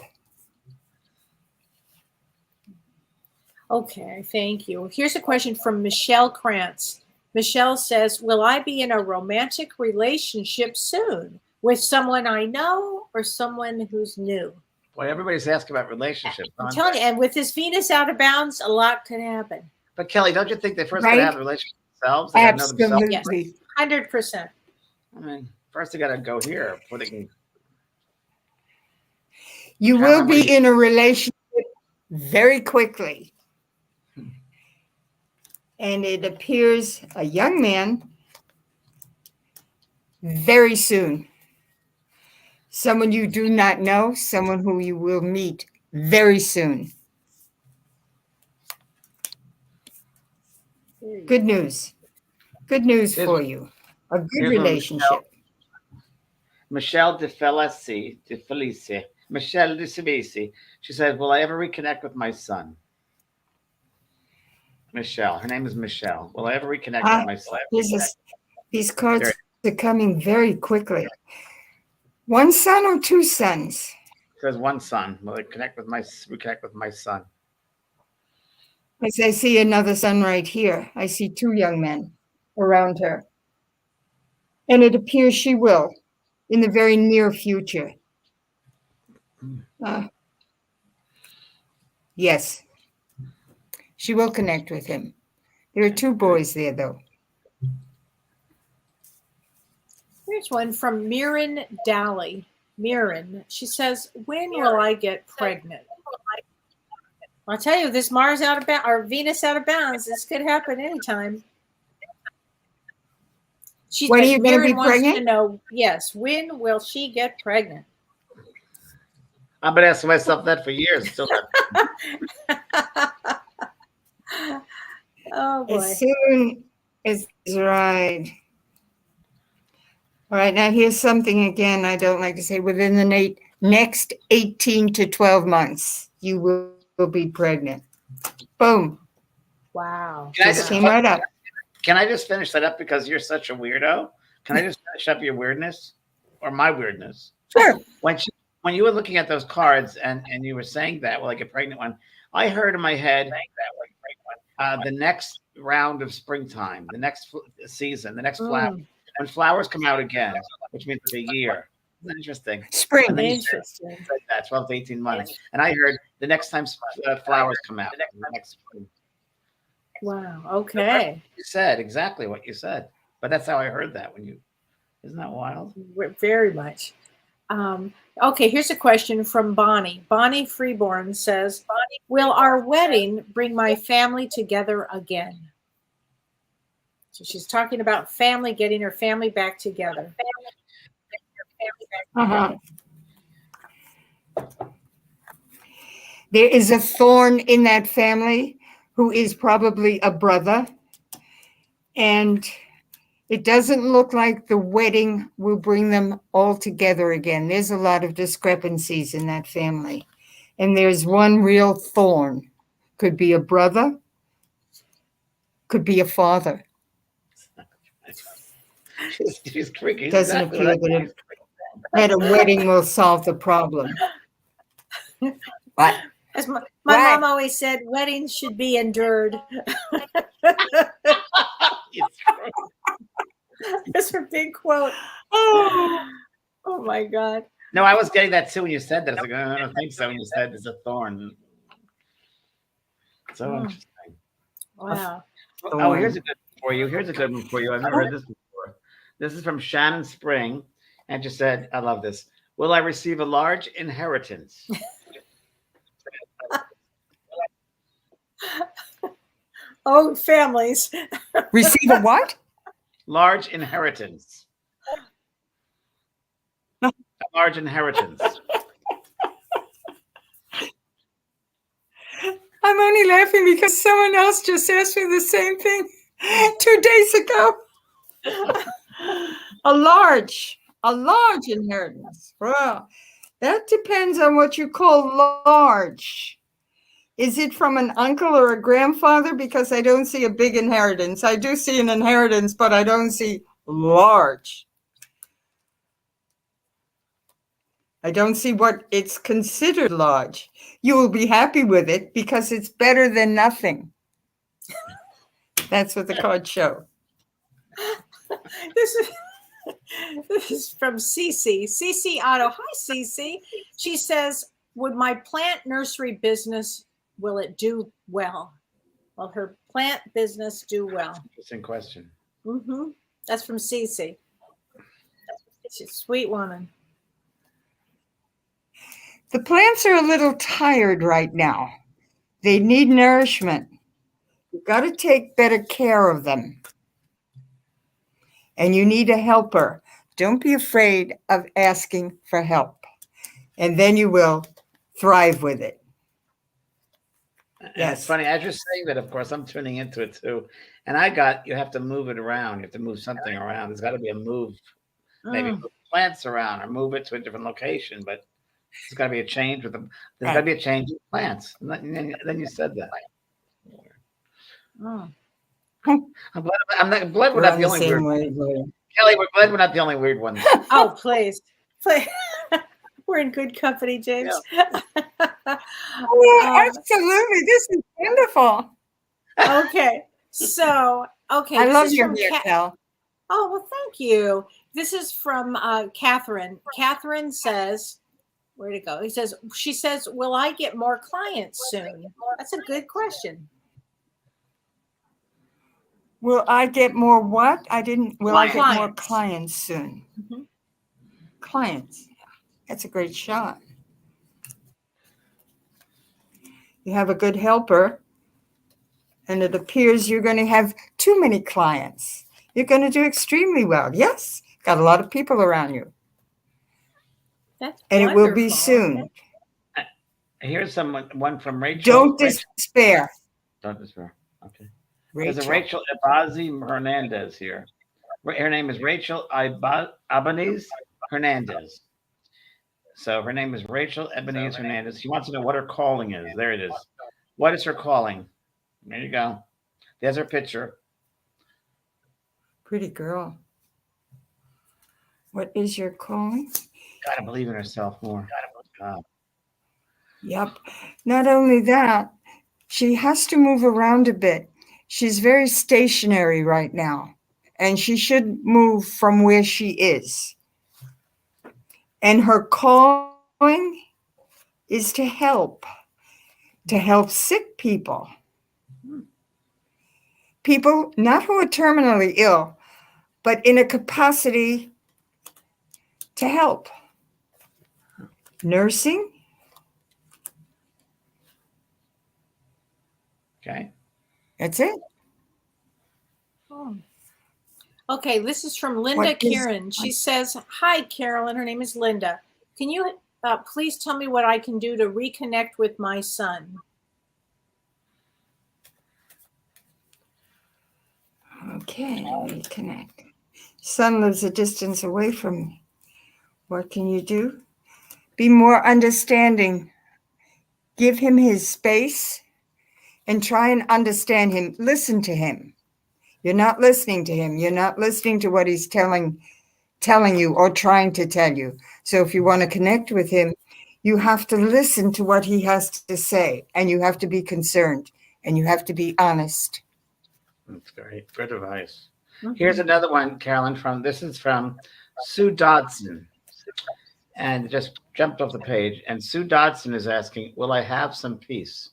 Okay, thank you. Here's a question from Michelle Krantz. Michelle says, will I be in a romantic relationship soon with someone I know or someone who's new? Boy, everybody's asking about relationships. I'm telling you, and with this Venus out of bounds, a lot could happen. But Kelly, don't you think they first Right? gotta have a relationship themselves? They gotta know themselves. Absolutely. Yes, 100%. I mean, first they gotta go here before they can. You will be in a relationship very quickly. And it appears a young man very soon. Someone you do not know, someone who you will meet very soon. Good news. Good news for you. A good relationship. Michelle DeFelice. Michelle DeFelice. She said, will I ever reconnect with my son? Michelle. Her name is Michelle. Will I ever reconnect with my son? These cards are coming very quickly. One son or two sons? There's one son. Will I reconnect with my son? As I see another son right here. I see two young men around her. And it appears she will in the very near future. Yes. She will connect with him. There are two boys there, though. Here's one from Mirren Dally. Mirren, she says, when will I get pregnant? I'll tell you, this Mars out of bounds, or Venus out of bounds, this could happen anytime. When are you going to be wants pregnant? to know, yes, when will she get pregnant? I've been asking myself that for years. Still Oh boy. As soon as right. All right, now here's something again I don't like to say. Within the next 18 to 12 months, you will be pregnant. Boom. Wow. Just came right up. Can I just finish that up because you're such a weirdo? Can I just finish up your weirdness or my weirdness? Sure. When you were looking at those cards and you were saying that, well, like a pregnant one, I heard in my head the next round of springtime, the next season, the next flower, when flowers come out again, which means it's a year. Isn't that interesting? Spring. And then you Interesting. said that 12 to 18 months. And I heard the next time flowers come out, the next spring. Wow. Okay. You said exactly what you said, but that's how I heard that when you Isn't that wild? Very much. Okay, here's a question from Bonnie. Bonnie Freeborn says, will our wedding bring my family together again? So she's talking about family, getting her family back together. Uh-huh. There is a thorn in that family who is probably a brother, and it doesn't look like the wedding will bring them all together again. There's a lot of discrepancies in that family, and there's one real thorn. Could be a brother, could be a father. She's tricky. Doesn't Exactly appear that a wedding will solve the problem. What? As my What? mom always said, weddings should be endured. That's her big quote. Oh my God. No, I was getting that too when you said that. I was like, I don't think so. When you said there's a thorn. So interesting. Wow. Oh, here's a good one for you. Here's a good one for you. I've never heard this before. This is from Shannon Spring. And just said, I love this. Will I receive a large inheritance? Oh, families. Receive a what? Large inheritance. A large inheritance. I'm only laughing because someone else just asked me the same thing 2 days ago. A large inheritance. Well, that depends on what you call large. Is it from an uncle or a grandfather? Because I don't see a big inheritance. I do see an inheritance, but I don't see large. I don't see what it's considered large. You will be happy with it because it's better than nothing. That's what the cards show. This is from Cece. Cece Otto. Hi, Cece. She says, would my plant nursery business, will it do well? Will her plant business do well? Interesting question. Mm-hmm. That's from Cece. She's a sweet woman. The plants are a little tired right now. They need nourishment. You've got to take better care of them. And you need a helper. Don't be afraid of asking for help. And then you will thrive with it. And Yes. it's funny, as you're saying that, of course, I'm tuning into it too. And you have to move it around. You have to move something around. There's got to be a move. Maybe move plants around or move it to a different location. But there's got to be a change with them. There's got to be a change in plants. And then you said that. Oh. I'm glad we're not the only weird. Kelly, we're glad we're not the only weird ones. Oh, please. We're in good company, James. Yeah, absolutely. This is wonderful. Okay. So, I love your hair, Cal. Oh, well, thank you. This is from Catherine. Catherine says, where'd it go? She says, will I get more clients soon? That's a good question. Will I get more what? Will I get more Clients. clients soon? Mm-hmm. Clients. That's a great shot. You have a good helper, and it appears you're going to have too many clients. You're going to do extremely well. Yes, got a lot of people around you. That's and wonderful. It will be soon. Here's one from Rachel. Don't despair. Don't despair. Okay. Rachel. There's a Rachel Ibazi Hernandez here. Her name is Rachel Ibanez Hernandez. So her name is Rachel Ibanez Hernandez. She wants to know what her calling is. There it is. What is her calling? There you go. There's her picture. Pretty girl. What is your calling? Gotta believe in herself more. God. Yep. Not only that, she has to move around a bit. She's very stationary right now, and she should move from where she is. And her calling is to help sick people. People not who are terminally ill, but in a capacity to help. Nursing. Okay. That's it. Oh. Okay, this is from Linda What is- Kieran. She says, "Hi, Carolyn." Her name is Linda. Can you please tell me what I can do to reconnect with my son? Okay, reconnect. Son lives a distance away from me. What can you do? Be more understanding. Give him his space and try and understand him. Listen to him. You're not listening to him. You're not listening to what he's telling you or trying to tell you. So if you want to connect with him, you have to listen to what he has to say, and you have to be concerned, and you have to be honest. That's great. Good advice. Mm-hmm. Here's another one, Carolyn, this is from Sue Dodson. And just jumped off the page. And Sue Dodson is asking, will I have some peace?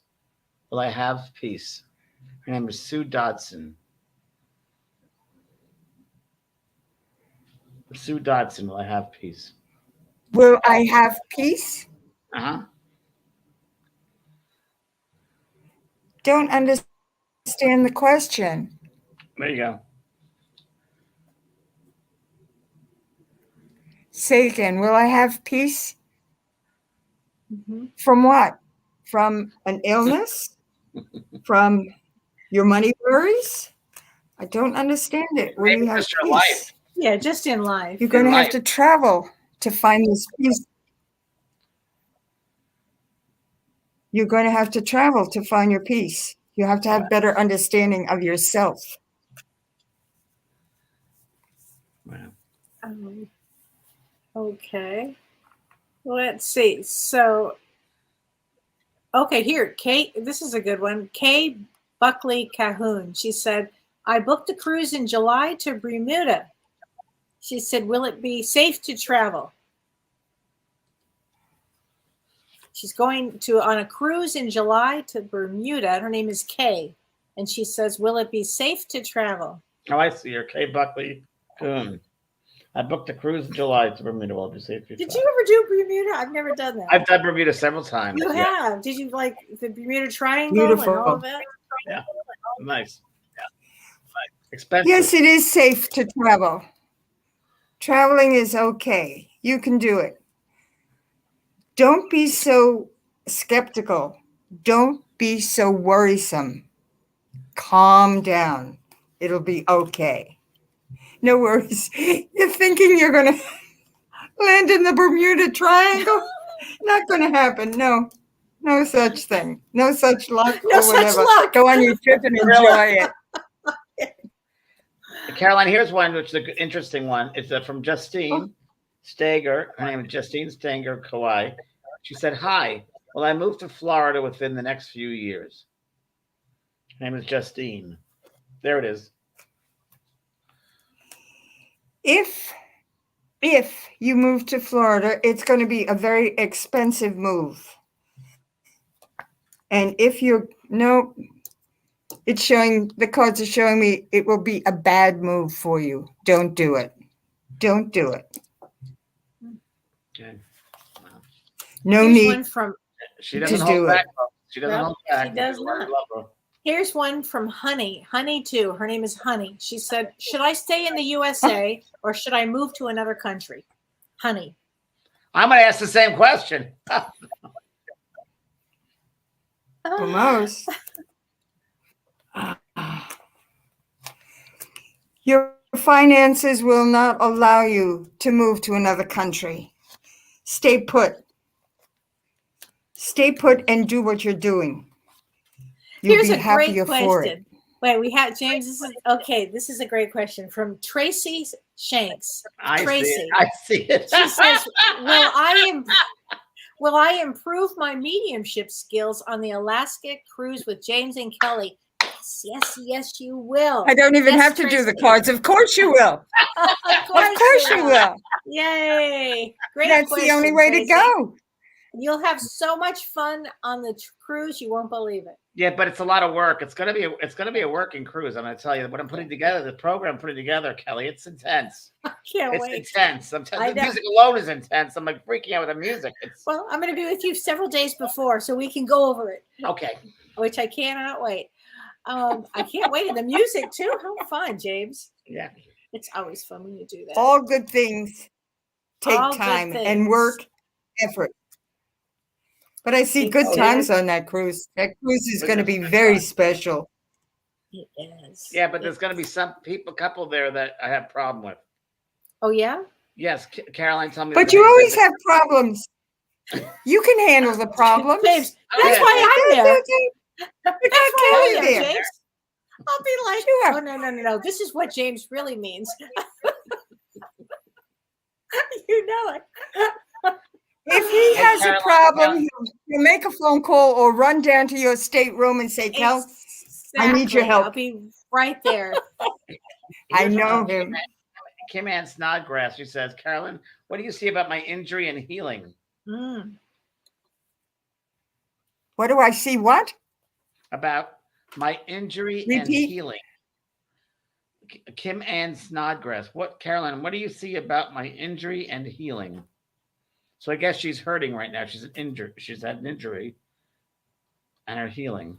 Will I have peace? Her name is Sue Dodson. Sue Dodson, will I have peace? Will I have peace? Uh-huh. Don't understand the question. There you go. Say again, will I have peace? Mm-hmm. From what? From an illness? From your money worries? I don't understand it. Will Maybe you have just your peace? life. Yeah, just in life. You're going to have life. to travel to find this peace. You're going to have to travel to find your peace. You have to have better understanding of yourself. Wow. Okay. Let's see. So, okay, here, Kate, this is a good one. Kay Buckley Cahoon. She said, I booked a cruise in July to Bermuda. She said, will it be safe to travel? She's going on a cruise in July to Bermuda. Her name is Kay. And she says, will it be safe to travel? Oh, I see her. Kay Buckley. I booked a cruise in July to Bermuda. Will be safe. Did you ever do Bermuda? I've never done that. I've done Bermuda several times. You Yeah. have? Did you like the Bermuda Triangle Beautiful. and all of that? Yeah. Nice. Yeah. Expensive. Yes, it is safe to travel. Traveling is okay. You can do it. Don't be so skeptical. Don't be so worrisome. Calm down. It'll be okay. No worries. You're thinking you're going to land in the Bermuda Triangle? Not going to happen. No. No such thing. No such luck No or such whatever. luck. Go on your trip and enjoy it. Caroline, here's one, which is an interesting one. It's from Justine Stager. Her name is Justine Stager Kawai. She said, hi, will I move to Florida within the next few years? Her name is Justine. There it is. If you move to Florida, it's going to be a very expensive move. And if it's showing, the cards are showing me it will be a bad move for you. Don't do it. Don't do it. Okay. Wow. No Here's need one from She doesn't to hold do back. it. She doesn't No, hold back. she does not. Love her. Here's one from Honey. Honey too. Her name is Honey. She said, should I stay in the USA or should I move to another country? Honey. I'm going to ask the same question. Almost. Your finances will not allow you to move to another country. Stay put. Stay put and do what you're doing. You'll Here's be a great happier for it. question. Wait, we have James. This is a great question from Tracy Shanks. Tracy. I see it. She says, will I improve my mediumship skills on the Alaska cruise with James and Kelly? Yes, you will. I don't even have to do the cards. Of course you will. Of Of course you will. Yay. Great That's question, the only way Tracy. to go. You'll have so much fun on the cruise, you won't believe it. Yeah, but it's a lot of work. It's gonna be a working cruise. I'm gonna tell you what I'm putting together. The program I'm putting together, Kelly. It's intense. I can't It's wait. intense. I The know. music alone is intense. I'm like freaking out with the music. It's Well, I'm going to be with you several days before so we can go over it, okay. which I cannot wait. I can't wait. And the music too. How fun, James. Yeah. It's always fun when you do that. All good things take All good time things. and work, effort. But I see good Exactly. times on that cruise. That cruise is But going to there's be good very times. special. It is. Yeah, but there's gonna be some couple there that I have problem with. Oh, yeah? Yes, Caroline, tell me. But you always have problems. You can handle the problems. James, Oh, that's yeah. why I'm there. That's That's why Kelly I'm there, there. James. I'll be like, Sure. oh, no. This is what James really means. You know it. If he Hey, has a Caroline, problem, he'll make a phone call or run down to your stateroom and say, Kel, I need your Exactly. help. I'll be right there. I know him. Kim Ann Snodgrass, she says, Carolyn, what do you see about my injury and healing? Mm. What do I see? What? About my injury and Repeat. healing. Kim Ann Snodgrass. Carolyn, what do you see about my injury and healing? So I guess she's hurting right now. She's injured. She's had an injury and her healing.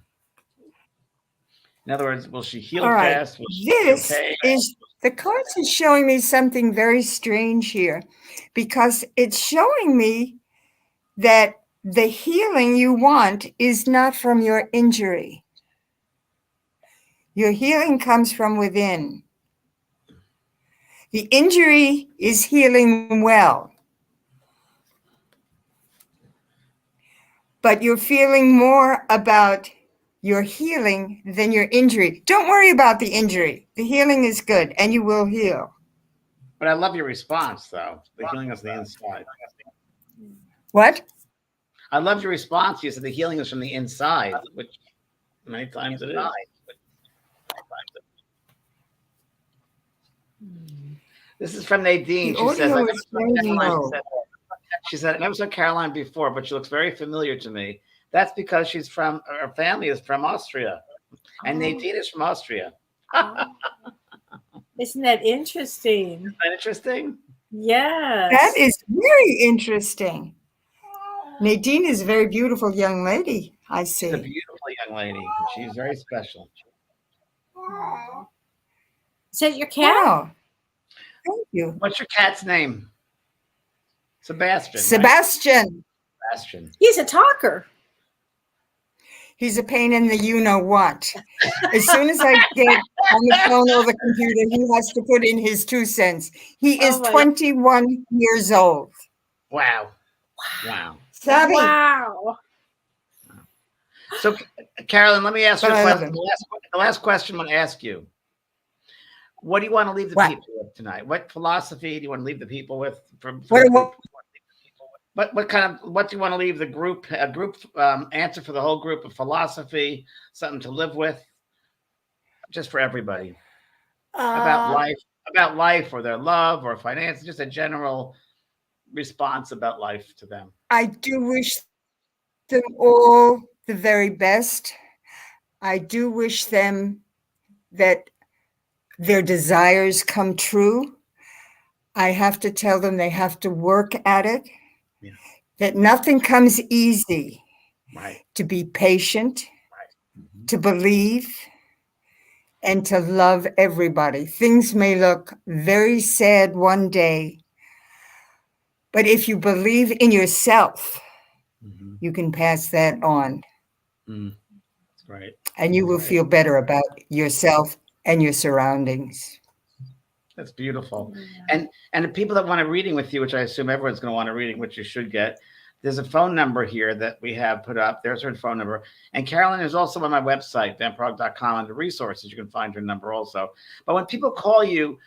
In other words, will she heal All right. fast? Will she be This okay? is the cards is showing me something very strange here, because it's showing me that the healing you want is not from your injury. Your healing comes from within. The injury is healing well, but you're feeling more about your healing than your injury. Don't worry about the injury. The healing is good, and you will heal. But I love your response, though. The healing is the inside. What? I love your response. You said the healing is from the inside, which many times it is. This is from Nadine. The She says, audio I is very low. She said, I never saw Caroline before, but she looks very familiar to me. That's because her family is from Austria. And Nadine is from Austria. Isn't that interesting? Isn't that interesting? Yes. That is very interesting. Nadine is a very beautiful young lady, I see. She's a beautiful young lady. She's very special. Is that your cat? Wow. Thank you. What's your cat's name? Sebastian. Right? Sebastian. Sebastian. He's a talker. He's a pain in the you-know-what. As soon as I get on the phone or the computer, he has to put in his 2 cents. He is 21 years old. Wow. Wow. Sabi. Wow. So, Carolyn, let me ask you a But I love question. him. The last question I'm going to ask you. What do you want to leave the What? people with tonight? What philosophy do you want to leave the people with? What What do you want to leave the group? A group answer for the whole group of philosophy, something to live with, just for everybody about life or their love or finance, just a general response about life to them. I do wish them all the very best. I do wish them that their desires come true. I have to tell them they have to work at it, that nothing comes easy. Right. To be patient, Mm-hmm. to believe, and to love everybody. Things may look very sad one day, but if you believe in yourself, you can pass that on. That's right. And you will feel better about yourself and your surroundings. That's beautiful. And the people that want a reading with you, which I assume everyone's going to want a reading, which you should get, there's a phone number here that we have put up. There's her phone number. And Carolyn is also on my website, vanprog.com, under resources. You can find her number also. But when people call you,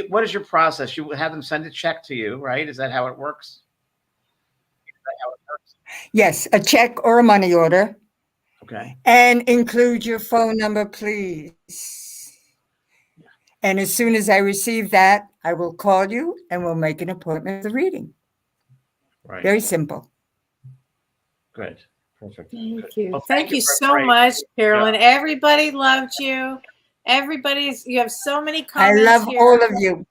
what is your process? You have them send a check to you, right? Is that how it works? Yes, a check or a money order. Okay. And include your phone number, please. And as soon as I receive that, I will call you and we'll make an appointment for the reading. Right. Very simple. Good. Perfect. Thank Good. you. Well, Thank you for a so great- much, Carolyn. Everybody loved you. You have so many I comments love here. all of you.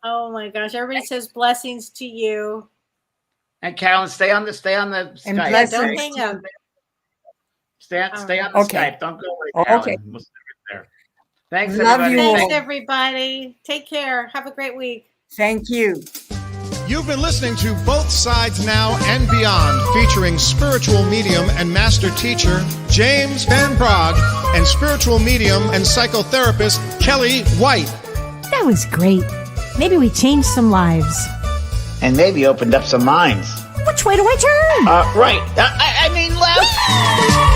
Oh my gosh. Everybody says blessings to you. And Carolyn, stay on the Skype. And Yeah, blessings. don't hang up. Stay on the Okay. Skype. Don't go away, Okay. Carolyn. We'll stay right there. Thanks, Love everybody. you all. Thanks, everybody. Take care. Have a great week. Thank you. You've been listening to Both Sides Now and Beyond, featuring spiritual medium and master teacher James Van Praagh and spiritual medium and psychotherapist Kelly White. That was great. Maybe we changed some lives. And maybe opened up some minds. Which way do I turn? Right. I mean left.